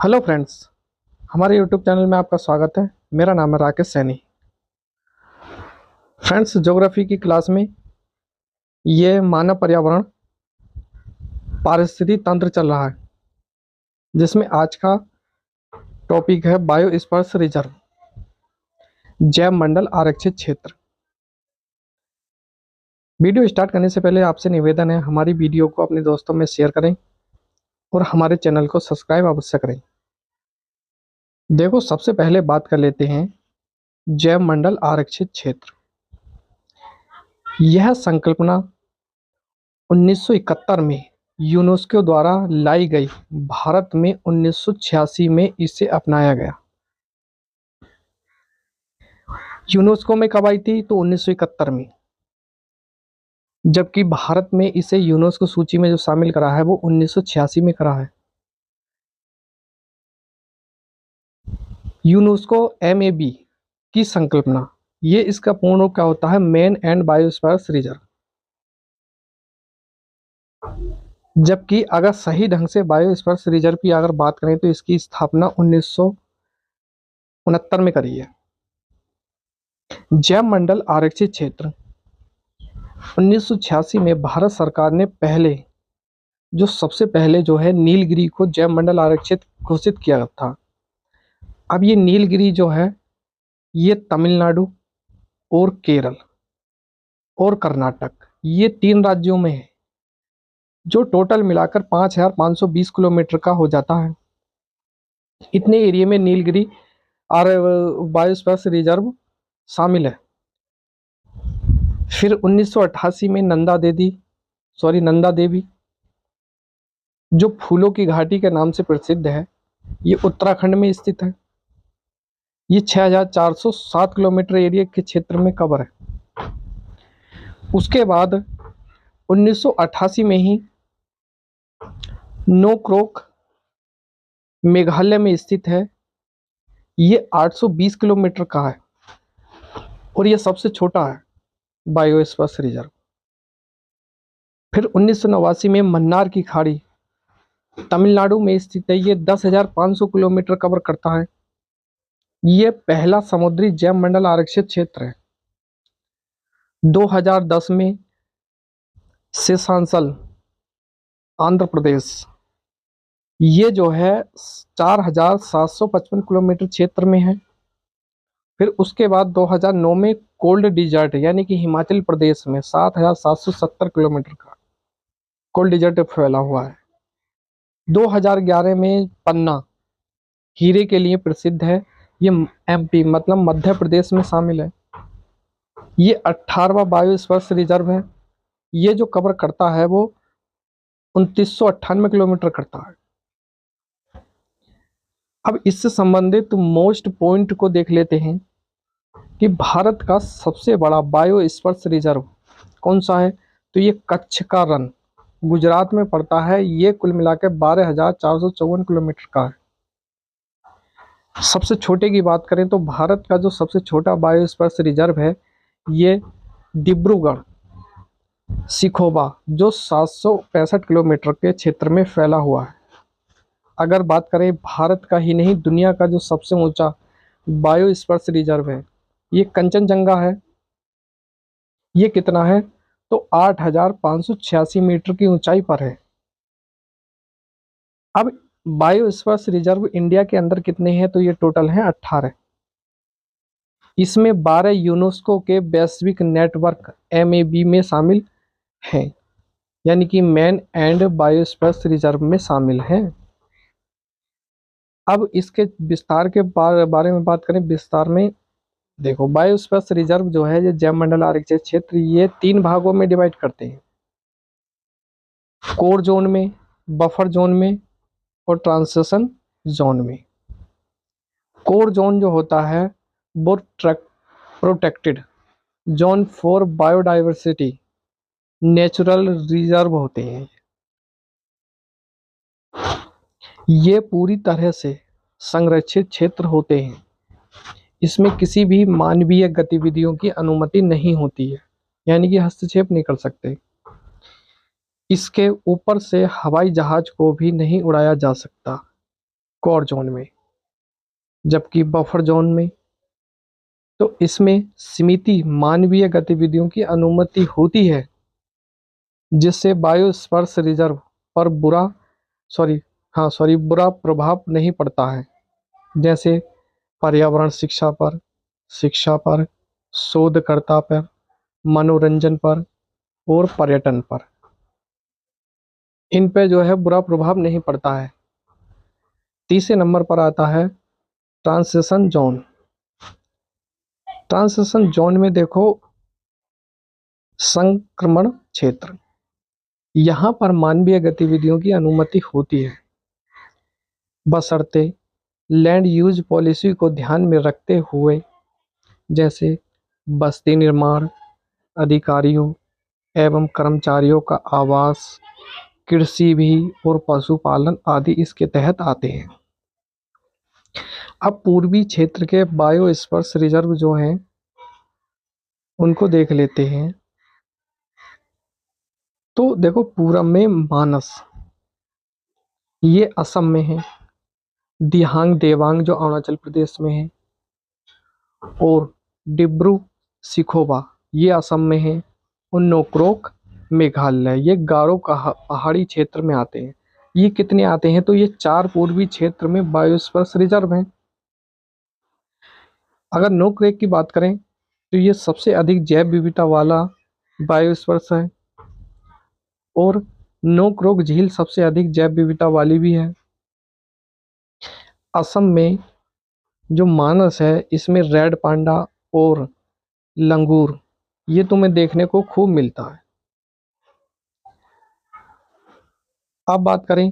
Hello friends. हमारे YouTube channel में आपका स्वागत है। मेरा नाम है राकेश सैनी। फ्रेंड्स, ज्योग्राफी की क्लास में ये मानव पर्यावरण पारिस्थितिकी तंत्र चल रहा है, जिसमें आज का टॉपिक है बायोस्फीयर रिजर्व, जैव मंडल आरक्षित क्षेत्र। वीडियो स्टार्ट करने से पहले आपसे निवेदन है, हमारी वीडियो को अपने दोस्तों में शेयर करें और हमारे चैनल को सब्सक्राइब अवश्य करें। देखो, सबसे पहले बात कर लेते हैं जैव मंडल आरक्षित क्षेत्र। यह संकल्पना 1971 में यूनेस्को द्वारा लाई गई। भारत में 1986 में इसे अपनाया गया। यूनेस्को में कब आई थी? तो 1971 में। जबकि भारत में इसे यूनेस्को सूची में जो शामिल करा है वो 1986 में करा है। यूनेस्को MAB की संकल्पना, ये इसका पूर्ण रूप क्या होता है? Man and biosphere reserve. जबकि अगर सही ढंग से बायोस्फीयर रिजर्व की अगर बात करें तो इसकी स्थापना 1969 में करी है। जैव मंडल आरक्षित क्षेत्र 1986 में भारत सरकार ने सबसे पहले जो है नीलगिरी को जैव मंडल आरक्षित घोषित किया था। अब ये नीलगिरी जो है ये तमिलनाडु और केरल और कर्नाटक, ये 3 राज्यों में है, जो टोटल मिलाकर 5520 किलोमीटर का हो जाता है। इतने एरिया में नीलगिरी और बायोस्फीयर रिजर्व शामिल है। फिर 1988 में नंदा देवी जो फूलों की घाटी के नाम से प्रसिद्ध है, ये उत्तराखंड में स्थित है। ये 6407 किलोमीटर एरिया के क्षेत्र में कवर है। उसके बाद 1988 में ही नोक्रेक मेघालय में स्थित है। ये 820 किलोमीटर का है और ये सबसे छोटा है बायोस्फीयर रिजर्व। फिर 1989 में मन्नार की खाड़ी तमिलनाडु में स्थित है। ये 10,500 किलोमीटर कवर करता है। ये पहला समुद्री जैव मंडल आरक्षित क्षेत्र है। 2010 में शेषांचल आंध्र प्रदेश, ये जो है 4,755 किलोमीटर क्षेत्र में है। फिर उसके बाद 2009 में कोल्ड डिजर्ट यानी कि हिमाचल प्रदेश में 7,770 किलोमीटर का कोल्ड डिजर्ट फैला हुआ है। 2011 में पन्ना हीरे के लिए प्रसिद्ध है। ये MP मतलब मध्य प्रदेश में शामिल है। ये 18वां बायोस्फीयर रिजर्व है। ये जो कवर करता है वो 2998 किलोमीटर करता है। अब इससे संबंधित मोस्ट पॉइंट को देख लेते हैं कि भारत का सबसे बड़ा बायोस्फीयर रिजर्व कौन सा है? तो ये कच्छ का रण गुजरात में पड़ता है। ये कुल मिलाकर 12,454 किलोमीटर का है। सबसे छोटे की बात करें तो भारत का जो सबसे छोटा बायोस्फीयर रिजर्व है ये डिब्रूगढ़ सिखोवा, जो 765 किलोमीटर के क्षेत्र में फैला हुआ है। अगर बात करें भारत का ही नहीं, दुनिया का जो सबसे ऊंचा बायोस्फीयर रिजर्व है ये कंचनजंगा है। ये कितना है? तो 8,586 मीटर की ऊंचाई पर है। अब बायोस्फीयर रिजर्व इंडिया के अंदर कितने हैं? तो ये टोटल हैं 18। इसमें 12 यूनेस्को के वैश्विक नेटवर्क MAB में शामिल हैं, यानी कि मैन एंड बायोस्फीयर रिजर्व में शामिल हैं। अब इसके विस्तार के बारे में बात करें विस्तार में। देखो, बायोस्फीयर रिजर्व जो है ये जैव मंडल आरक्षित क्षेत्र, ये 3 भागों में डिवाइड करते हैं, कोर जोन में, बफर जोन में और ट्रांजिशन जोन में। कोर जोन जो होता है वो protected zone for biodiversity natural reserve होते हैं। ये पूरी तरह से संरक्षित क्षेत्र होते हैं। इसमें किसी भी मानवीय गतिविधियों की अनुमति नहीं होती है, यानी कि हस्तक्षेप नहीं कर सकते। इसके ऊपर से हवाई जहाज को भी नहीं उड़ाया जा सकता। कोर जोन में। जबकि बफर जोन में तो इसमें सीमित मानवीय गतिविधियों की अनुमति होती है, जिससे बायोस्फीयर रिजर्व पर बुरा प्रभाव नहीं पड़ता है, जैसे पर्यावरण शिक्षा पर, शोधकर्ता पर, मनोरंजन पर और पर्यटन पर। इन पे जो है बुरा प्रभाव नहीं पड़ता है। तीसरे नंबर पर आता है ट्रांसिशन जोन। ट्रांसिशन जोन में देखो, संक्रमण क्षेत्र, यहाँ पर मानवीय गतिविधियों की अनुमति होती है, बशर्ते लैंड यूज पॉलिसी को ध्यान में रखते हुए, जैसे बस्ती निर्माण, अधिकारियों एवं कर्मचारियों का आवास, कृषि भी और पशुपालन आदि इसके तहत आते हैं। अब पूर्वी क्षेत्र के बायोस्फीयर रिजर्व जो हैं उनको देख लेते हैं। तो देखो, पूरब में मानस, ये असम में है। दिहांग देवांग जो अरुणाचल प्रदेश में है, और डिब्रू सिखोवा ये असम में है, और नोक्रोक मेघालय, ये गारो का पहाड़ी क्षेत्र में आते हैं। ये कितने आते हैं? तो ये 4 पूर्वी क्षेत्र में बायोस्फीयर रिजर्व हैं। अगर नोक्रेक की बात करें तो ये सबसे अधिक जैव विविधता वाला बायोस्फीयर है, और नोक्रोक झील सबसे अधिक जैव विविधता वाली भी है। असम में जो मानस है इसमें रेड पांडा और लंगूर ये तुम्हें देखने को खूब मिलता है। अब बात करें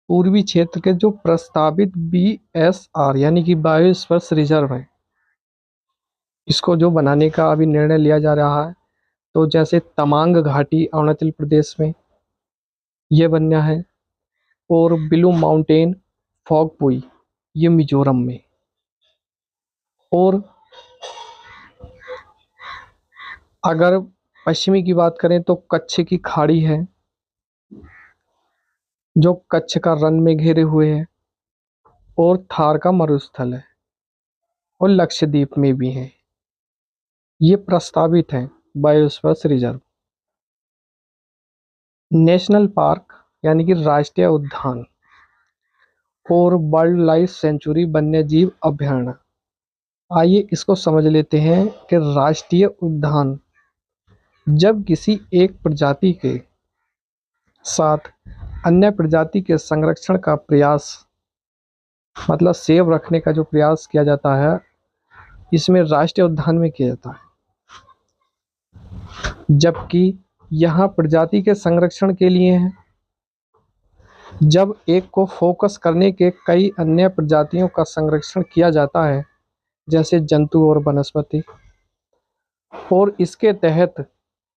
पूर्वी क्षेत्र के जो प्रस्तावित BSR यानी कि बायोस्फीयर रिजर्व है, इसको जो बनाने का अभी निर्णय लिया जा रहा है, तो जैसे तमांग घाटी अरुणाचल प्रदेश में ये बनना है, और ब्लू माउंटेन फॉगपुई ये मिजोरम में, और अगर पश्चिमी की बात करें तो कच्छ की खाड़ी है जो कच्छ का रण में घेरे हुए है, और थार का मरुस्थल है, और लक्षद्वीप में भी है। ये प्रस्तावित है बायोस्फीयर रिजर्व। नेशनल पार्क यानी कि राष्ट्रीय उद्यान और वाइल्ड लाइफ सेंचुरी वन्य जीव अभयारण्य। आइए इसको समझ लेते हैं कि राष्ट्रीय उद्यान जब किसी एक प्रजाति के साथ अन्य प्रजाति के संरक्षण का प्रयास, मतलब सेव रखने का जो प्रयास किया जाता है, इसमें राष्ट्रीय उद्यान में किया जाता है। जबकि यहाँ प्रजाति के संरक्षण के लिए है, जब एक को फोकस करने के कई अन्य प्रजातियों का संरक्षण किया जाता है, जैसे जंतु और वनस्पति, और इसके तहत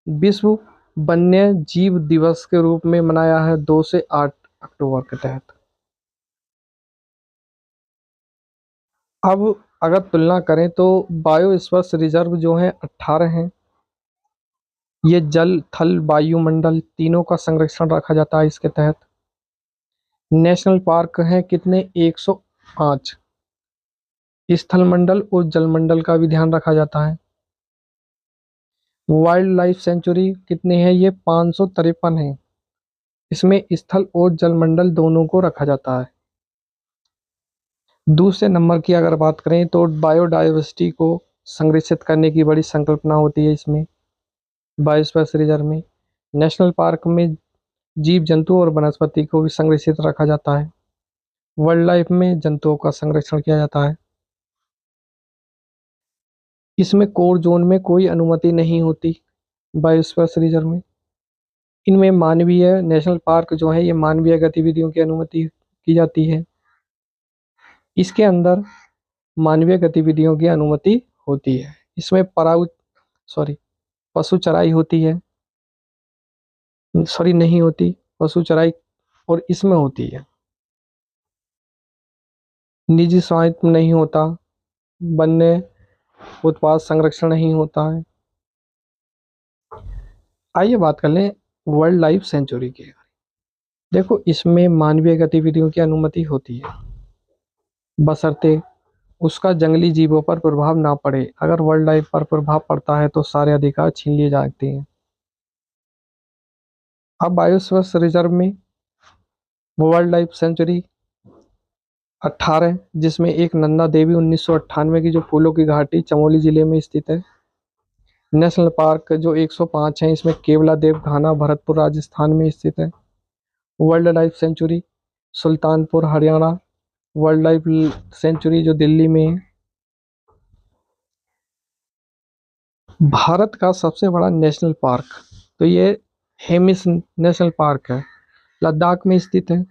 विश्व वन्य जीव दिवस के रूप में मनाया है 2 से 8 अक्टूबर के तहत। अब अगर तुलना करें तो बायोस्फीयर रिजर्व जो है 18 हैं। ये जल थल वायुमंडल तीनों का संरक्षण रखा जाता है इसके तहत। नेशनल पार्क हैं कितने? 105। स्थल मंडल और जलमंडल का भी ध्यान रखा जाता है। वाइल्ड लाइफ सेंचुरी कितने हैं? ये 553 हैं। इसमें स्थल और जलमंडल दोनों को रखा जाता है। दूसरे नंबर की अगर बात करें तो बायोडाइवर्सिटी को संरक्षित करने की बड़ी संकल्पना होती है इसमें, बायोस्फीयर रिजर्व में। नेशनल पार्क में जीव जंतु और वनस्पति को भी संरक्षित रखा जाता है। वाइल्ड लाइफ में जंतुओं का संरक्षण किया जाता है। इसमें कोर जोन में कोई अनुमति नहीं होती बायोस्फीयर रिजर्व में। इनमें मानवीय, नेशनल पार्क जो है ये मानवीय गतिविधियों की अनुमति की जाती है। इसके अंदर मानवीय गतिविधियों की अनुमति होती है। इसमें पशु चराई होती है, नहीं होती पशु चराई, और इसमें होती है। निजी स्वामित्व नहीं होता, वन्य उत्पाद संरक्षण नहीं होता है। आइए बात कर लें वर्ल्ड लाइफ सेंचुरी की। देखो, इसमें मानवीय गतिविधियों की अनुमति होती है। बशर्ते उसका जंगली जीवों पर प्रभाव ना पड़े। अगर वाइल्ड लाइफ पर प्रभाव पड़ता है तो सारे अधिकार छीन लिए जाते हैं। अब बायोस्फीयर रिजर्व में वाइल्ड लाइफ सेंचुरी 18, जिसमें एक नंदा देवी 1998 की जो फूलों की घाटी चमोली जिले में स्थित है। नेशनल पार्क जो 105 है, इसमें केवला देव घाना भरतपुर राजस्थान में स्थित है। Wild life sanctuary Sultanpur Haryana, wild life sanctuary जो दिल्ली में है। भारत का सबसे बड़ा नेशनल पार्क, तो ये हेमिस नेशनल पार्क है, लद्दाख में स्थित है।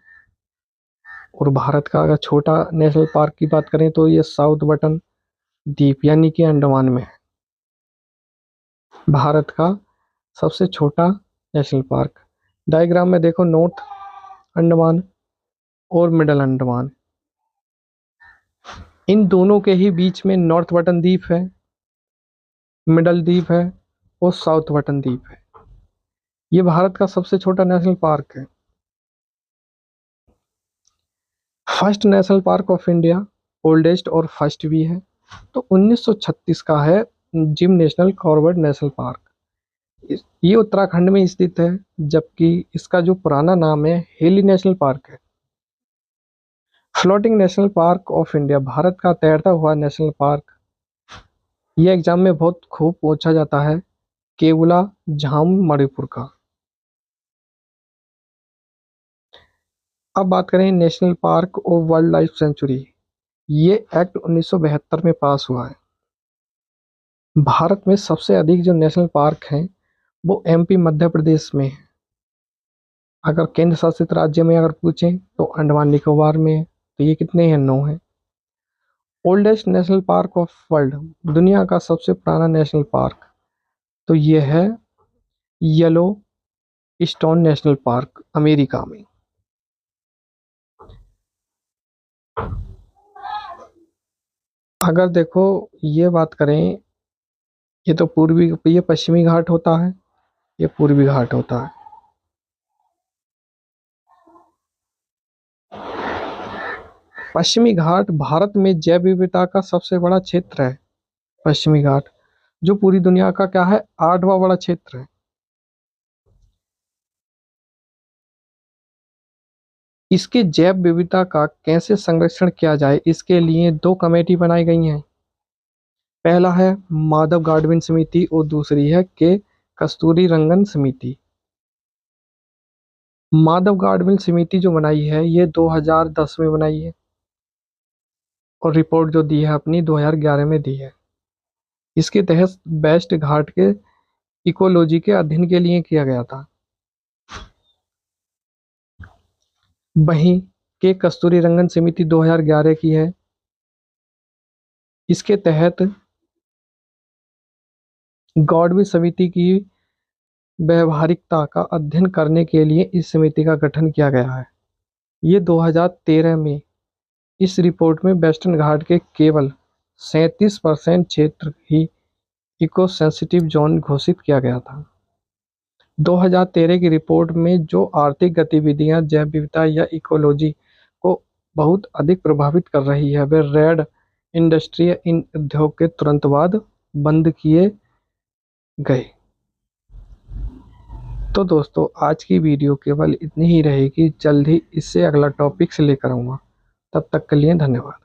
और भारत का अगर छोटा नेशनल पार्क की बात करें तो ये साउथ बटन द्वीप यानी कि अंडमान में है। भारत का सबसे छोटा नेशनल पार्क। डायग्राम में देखो, नॉर्थ अंडमान और मिडल अंडमान, इन दोनों के ही बीच में नॉर्थ बटन द्वीप है, मिडल द्वीप है और साउथ बटन द्वीप है। ये भारत का सबसे छोटा नेशनल पार्क है। First national park of India, oldest और फर्स्ट भी है, तो 1936 का है gym national Corbett national park. ये उत्तराखंड में स्थित है, जबकि इसका जो पुराना नाम है हेली नेशनल पार्क है। Floating national park of India, Bharat का तैरता हुआ नेशनल पार्क। ये एग्जाम में बहुत खूब पूछा जाता है, केवला झाम मणिपुर का। अब बात करें नेशनल पार्क और वाइल्ड लाइफ सेंचुरी, ये एक्ट 1972 में पास हुआ है। भारत में सबसे अधिक जो नेशनल पार्क हैं वो एमपी मध्य प्रदेश में है। अगर केंद्र शासित राज्य में अगर पूछें तो अंडमान निकोबार में है, तो ये कितने हैं, 9 हैं। Oldest national park of world, दुनिया का सबसे पुराना नेशनल पार्क, तो ये है yellow stone national park America में। अगर देखो ये बात करें, ये तो ये पश्चिमी घाट होता है, ये पूर्वी घाट होता है। पश्चिमी घाट भारत में जैव विविधता का सबसे बड़ा क्षेत्र है। पश्चिमी घाट जो पूरी दुनिया का क्या है, 8वां बड़ा क्षेत्र है। इसके जैव विविधता का कैसे संरक्षण किया जाए, इसके लिए 2 कमेटी बनाई गई हैं। पहला है माधव गाडविन समिति और दूसरी है के कस्तूरी रंगन समिति। माधव गाडविन समिति जो बनाई है ये 2010 में बनाई है और रिपोर्ट जो दी है अपनी 2011 में दी है। इसके तहत बेस्ट घाट के इकोलॉजी के अध्ययन के लिए किया गया था। वहीं के कस्तूरी रंगन समिति 2011 की है। इसके तहत गाडविन समिति की व्यवहारिकता का अध्ययन करने के लिए इस समिति का गठन किया गया है। ये 2013 में इस रिपोर्ट में वेस्टर्न घाट के केवल 37% क्षेत्र ही इको सेंसिटिव जोन घोषित किया गया था। 2013 की रिपोर्ट में जो आर्थिक गतिविधियां जैव विविधता या इकोलॉजी को बहुत अधिक प्रभावित कर रही है वे रेड इंडस्ट्री इन उद्योग के तुरंत बाद बंद किए गए। तो दोस्तों आज की वीडियो केवल इतनी ही रहेगी, जल्द ही इससे अगला टॉपिक से लेकर आऊँगा। तब तक के लिए धन्यवाद।